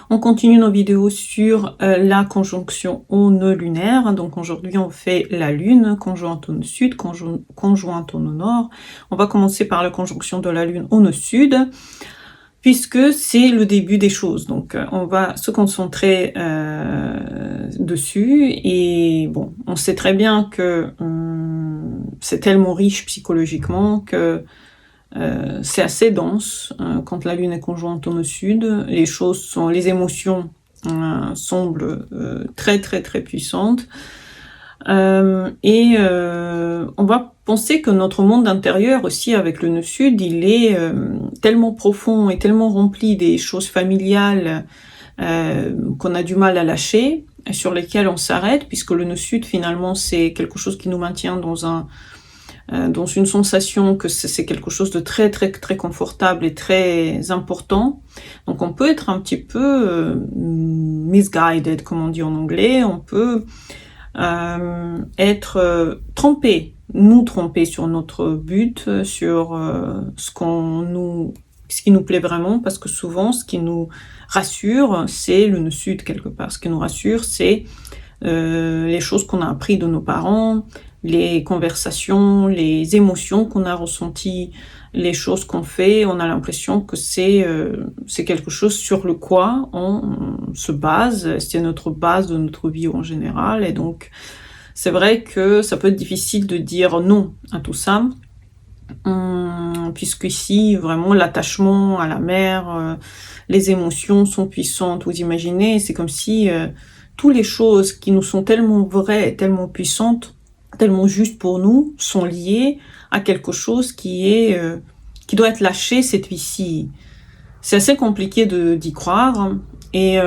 On continue nos vidéos sur la conjonction au nœud lunaire. Donc aujourd'hui on fait la lune, conjointe au nœud sud, conjointe au nœud nord. On va commencer par la conjonction de la lune au nœud sud, puisque c'est le début des choses. Donc on va se concentrer dessus. Et bon, on sait très bien que c'est tellement riche psychologiquement que c'est assez dense quand la lune est conjointe au nœud sud. Les émotions semblent très puissantes. On va penser que notre monde intérieur aussi avec le nœud sud, il est tellement profond et tellement rempli des choses familiales qu'on a du mal à lâcher, et sur lesquelles on s'arrête, puisque le nœud sud finalement c'est quelque chose qui nous maintient dans une sensation que c'est quelque chose de très confortable et très important. Donc on peut être un petit peu misguided, comme on dit en anglais. On peut être nous tromper sur notre but, sur ce qui nous plaît vraiment, parce que souvent ce qui nous rassure c'est le nœud sud quelque part. Ce qui nous rassure c'est les choses qu'on a appris de nos parents, les conversations, les émotions qu'on a ressenties, les choses qu'on fait. On a l'impression que c'est quelque chose sur le quoi on se base, c'est notre base de notre vie en général. Et donc c'est vrai que ça peut être difficile de dire non à tout ça, puisqu'ici vraiment l'attachement à la mère, les émotions sont puissantes. Vous imaginez, c'est comme si toutes les choses qui nous sont tellement vraies, tellement puissantes, tellement justes pour nous, sont liées à quelque chose qui doit être lâché cette vie-ci. C'est assez compliqué d'y croire, et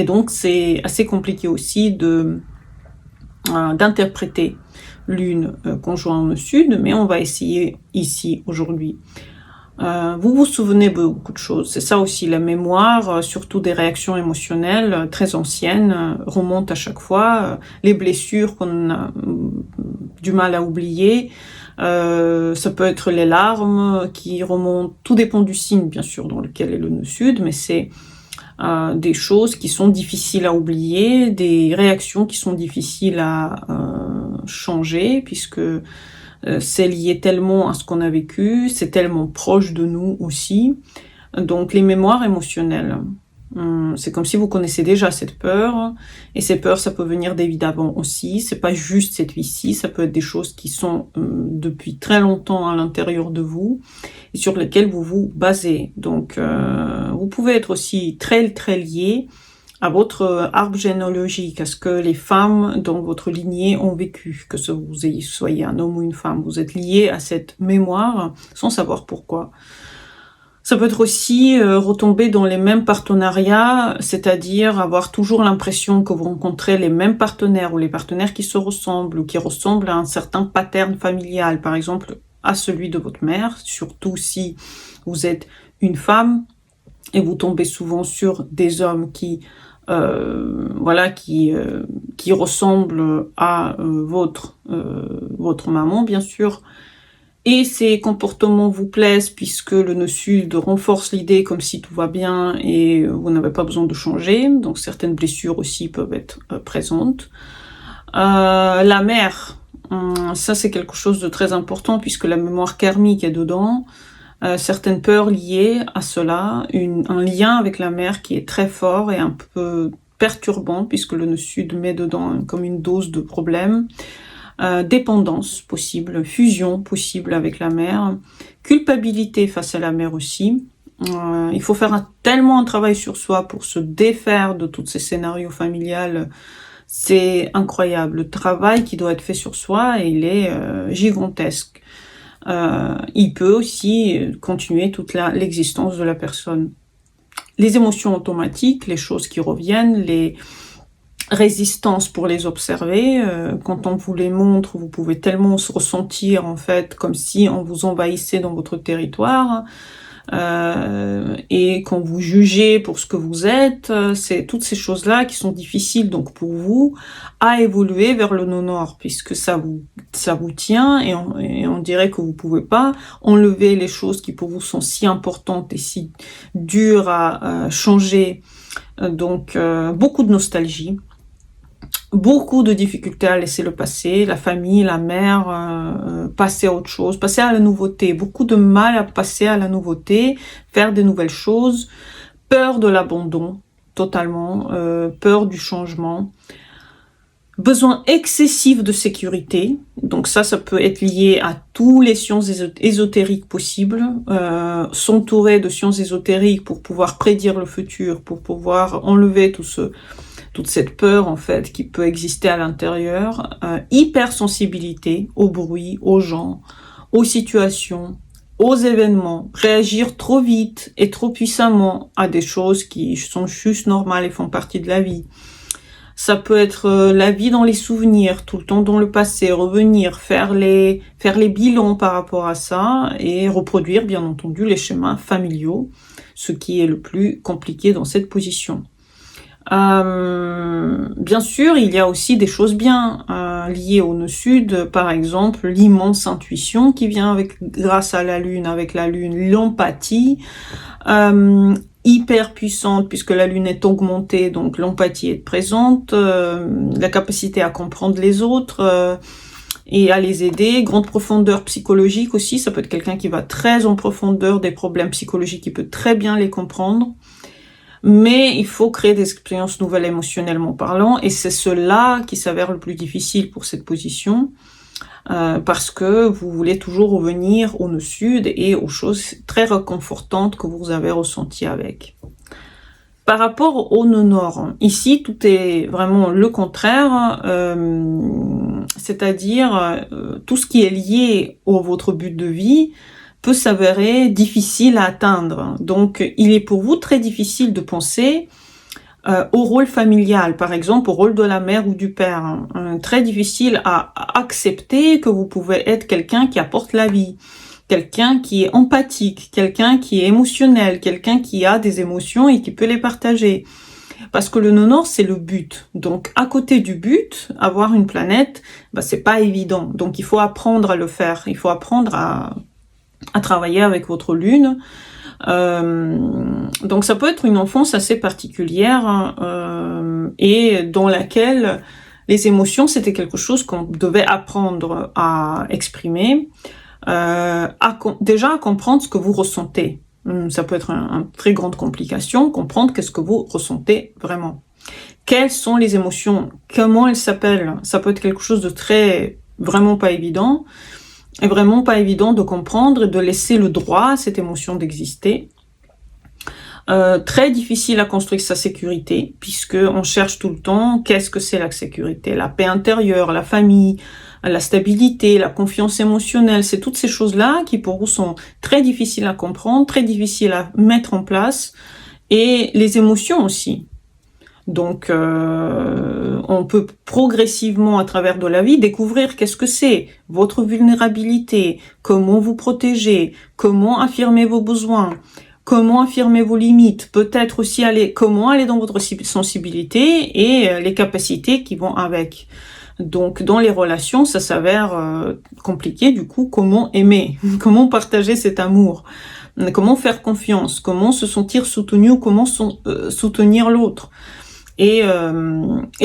donc c'est assez compliqué aussi d'interpréter lune conjointe au sud, mais on va essayer ici aujourd'hui. Vous vous souvenez de beaucoup de choses, c'est ça aussi, la mémoire, surtout des réactions émotionnelles très anciennes, remontent à chaque fois, les blessures qu'on a du mal à oublier, ça peut être les larmes qui remontent, tout dépend du signe bien sûr dans lequel est le nœud sud, mais c'est des choses qui sont difficiles à oublier, des réactions qui sont difficiles à changer, puisque c'est lié tellement à ce qu'on a vécu, c'est tellement proche de nous aussi. Donc les mémoires émotionnelles, c'est comme si vous connaissez déjà cette peur, et ces peurs, ça peut venir des vies d'avant aussi, c'est pas juste cette vie-ci, ça peut être des choses qui sont depuis très longtemps à l'intérieur de vous, et sur lesquelles vous vous basez. Donc vous pouvez être aussi très lié à votre arbre généalogique, à ce que les femmes dans votre lignée ont vécu, que vous soyez un homme ou une femme, vous êtes lié à cette mémoire sans savoir pourquoi. Ça peut être aussi retomber dans les mêmes partenariats, c'est-à-dire avoir toujours l'impression que vous rencontrez les mêmes partenaires, ou les partenaires qui se ressemblent, ou qui ressemblent à un certain pattern familial, par exemple à celui de votre mère, surtout si vous êtes une femme, et vous tombez souvent sur des hommes qui ressemblent à votre maman, bien sûr, et ces comportements vous plaisent puisque le nœud sud renforce l'idée comme si tout va bien et vous n'avez pas besoin de changer, donc certaines blessures aussi peuvent être présentes. La mère, ça c'est quelque chose de très important puisque la mémoire karmique est dedans. Certaines peurs liées à cela, un lien avec la mère qui est très fort et un peu perturbant puisque le nœud sud met dedans comme une dose de problème, dépendance possible, fusion possible avec la mère, culpabilité face à la mère aussi. Il faut faire tellement un travail sur soi pour se défaire de tous ces scénarios familiales. C'est incroyable, le travail qui doit être fait sur soi, il est gigantesque. Il peut aussi continuer toute l'existence de la personne. Les émotions automatiques, les choses qui reviennent, les résistances pour les observer, quand on vous les montre, vous pouvez tellement se ressentir en fait comme si on vous envahissait dans votre territoire, et quand vous jugez pour ce que vous êtes, c'est toutes ces choses-là qui sont difficiles donc pour vous à évoluer vers le non-nord, puisque ça vous tient, et on dirait que vous pouvez pas enlever les choses qui pour vous sont si importantes et si dures à changer Donc, beaucoup de nostalgie, beaucoup de difficultés à laisser le passé, la famille, la mère, passer à autre chose, passer à la nouveauté, beaucoup de mal à passer à la nouveauté, faire des nouvelles choses, peur de l'abandon, totalement, peur du changement, besoin excessif de sécurité, donc ça peut être lié à tous les sciences ésotériques possibles, s'entourer de sciences ésotériques pour pouvoir prédire le futur, pour pouvoir enlever toute cette peur en fait qui peut exister à l'intérieur, hypersensibilité au bruit, aux gens, aux situations, aux événements, réagir trop vite et trop puissamment à des choses qui sont juste normales et font partie de la vie. Ça peut être la vie dans les souvenirs, tout le temps dans le passé, revenir, faire les bilans par rapport à ça et reproduire bien entendu les schémas familiaux, ce qui est le plus compliqué dans cette position. Bien sûr, il y a aussi des choses bien liées au nœud-sud, par exemple l'immense intuition qui vient grâce à la lune, avec la lune, l'empathie, hyper puissante puisque la lune est augmentée, donc l'empathie est présente, la capacité à comprendre les autres et à les aider, grande profondeur psychologique aussi, ça peut être quelqu'un qui va très en profondeur des problèmes psychologiques, qui peut très bien les comprendre. Mais il faut créer des expériences nouvelles émotionnellement parlant, et c'est cela qui s'avère le plus difficile pour cette position, parce que vous voulez toujours revenir au nœud sud et aux choses très réconfortantes que vous avez ressenties avec. Par rapport au nœud nord, ici tout est vraiment le contraire, c'est-à-dire tout ce qui est lié à votre but de vie peut s'avérer difficile à atteindre. Donc, il est pour vous très difficile de penser au rôle familial, par exemple au rôle de la mère ou du père. Très difficile à accepter que vous pouvez être quelqu'un qui apporte la vie, quelqu'un qui est empathique, quelqu'un qui est émotionnel, quelqu'un qui a des émotions et qui peut les partager. Parce que le nœud nord, c'est le but. Donc, à côté du but, avoir une planète, c'est pas évident. Donc, il faut apprendre à le faire. Il faut apprendre à travailler avec votre lune. Donc ça peut être une enfance assez particulière et dans laquelle les émotions c'était quelque chose qu'on devait apprendre à exprimer, déjà à comprendre ce que vous ressentez. Ça peut être une très grande complication, comprendre qu'est-ce que vous ressentez vraiment. Quelles sont les émotions, comment elles s'appellent, ça peut être quelque chose de très vraiment pas évident. Est vraiment pas évident de comprendre et de laisser le droit à cette émotion d'exister. Très difficile à construire sa sécurité, puisque on cherche tout le temps qu'est-ce que c'est la sécurité, la paix intérieure, la famille, la stabilité, la confiance émotionnelle, c'est toutes ces choses-là qui pour vous sont très difficiles à comprendre, très difficiles à mettre en place, et les émotions aussi. Donc, on peut progressivement, à travers de la vie, découvrir qu'est-ce que c'est, votre vulnérabilité, comment vous protéger, comment affirmer vos besoins, comment affirmer vos limites, peut-être aussi comment aller dans votre sensibilité et les capacités qui vont avec. Donc, dans les relations, ça s'avère compliqué, du coup, comment aimer, comment partager cet amour, comment faire confiance, comment se sentir soutenu ou comment soutenir l'autre. Et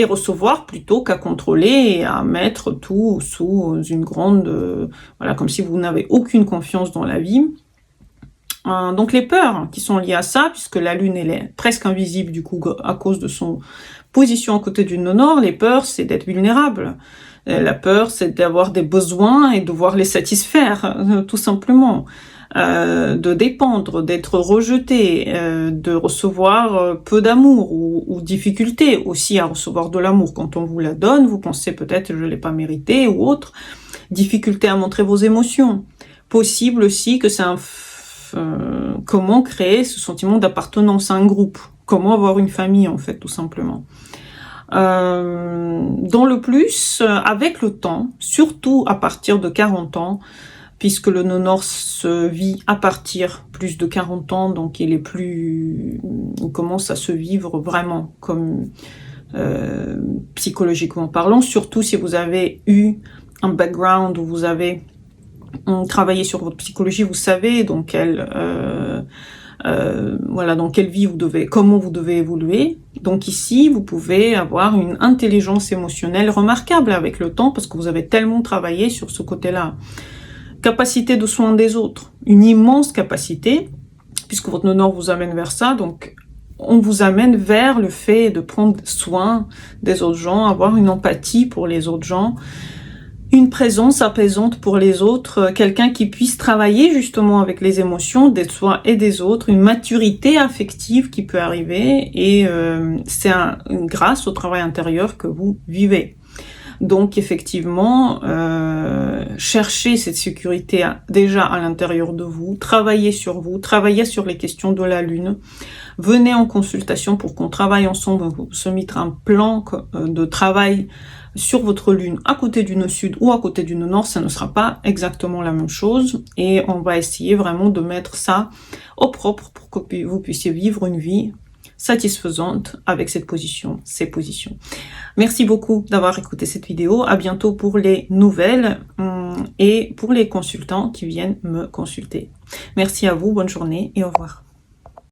recevoir plutôt qu'à contrôler et à mettre tout sous une grande... voilà, comme si vous n'avez aucune confiance dans la vie. Donc les peurs qui sont liées à ça, puisque la lune elle est presque invisible du coup à cause de son position à côté du nœud nord, les peurs c'est d'être vulnérable. La peur c'est d'avoir des besoins et de devoir les satisfaire, tout simplement. De dépendre, d'être rejeté, de recevoir peu d'amour ou difficulté aussi à recevoir de l'amour. Quand on vous la donne, vous pensez peut-être je l'ai pas mérité ou autre. Difficulté à montrer vos émotions. Possible aussi que c'est comment créer ce sentiment d'appartenance à un groupe. Comment avoir une famille en fait, tout simplement. Dans le plus, avec le temps, surtout à partir de 40 ans, puisque le nœud nord se vit à partir plus de 40 ans, donc il commence à se vivre vraiment comme psychologiquement parlant, surtout si vous avez eu un background où vous avez travaillé sur votre psychologie, vous savez dans quelle voilà, dans quelle vie comment vous devez évoluer. Donc ici, vous pouvez avoir une intelligence émotionnelle remarquable avec le temps, parce que vous avez tellement travaillé sur ce côté-là. Capacité de soin des autres, une immense capacité, puisque votre nœud nord vous amène vers ça, donc on vous amène vers le fait de prendre soin des autres gens, avoir une empathie pour les autres gens, une présence apaisante pour les autres, quelqu'un qui puisse travailler justement avec les émotions des soi et des autres, une maturité affective qui peut arriver, et c'est grâce au travail intérieur que vous vivez. Donc effectivement, cherchez cette sécurité déjà à l'intérieur de vous, travaillez sur les questions de la Lune, venez en consultation pour qu'on travaille ensemble, se mettre un plan de travail sur votre Lune à côté du nœud sud ou à côté du nœud nord, ça ne sera pas exactement la même chose, et on va essayer vraiment de mettre ça au propre pour que vous puissiez vivre une vie satisfaisante avec ces positions. Merci beaucoup d'avoir écouté cette vidéo. À bientôt pour les nouvelles et pour les consultants qui viennent me consulter. Merci à vous, bonne journée et au revoir.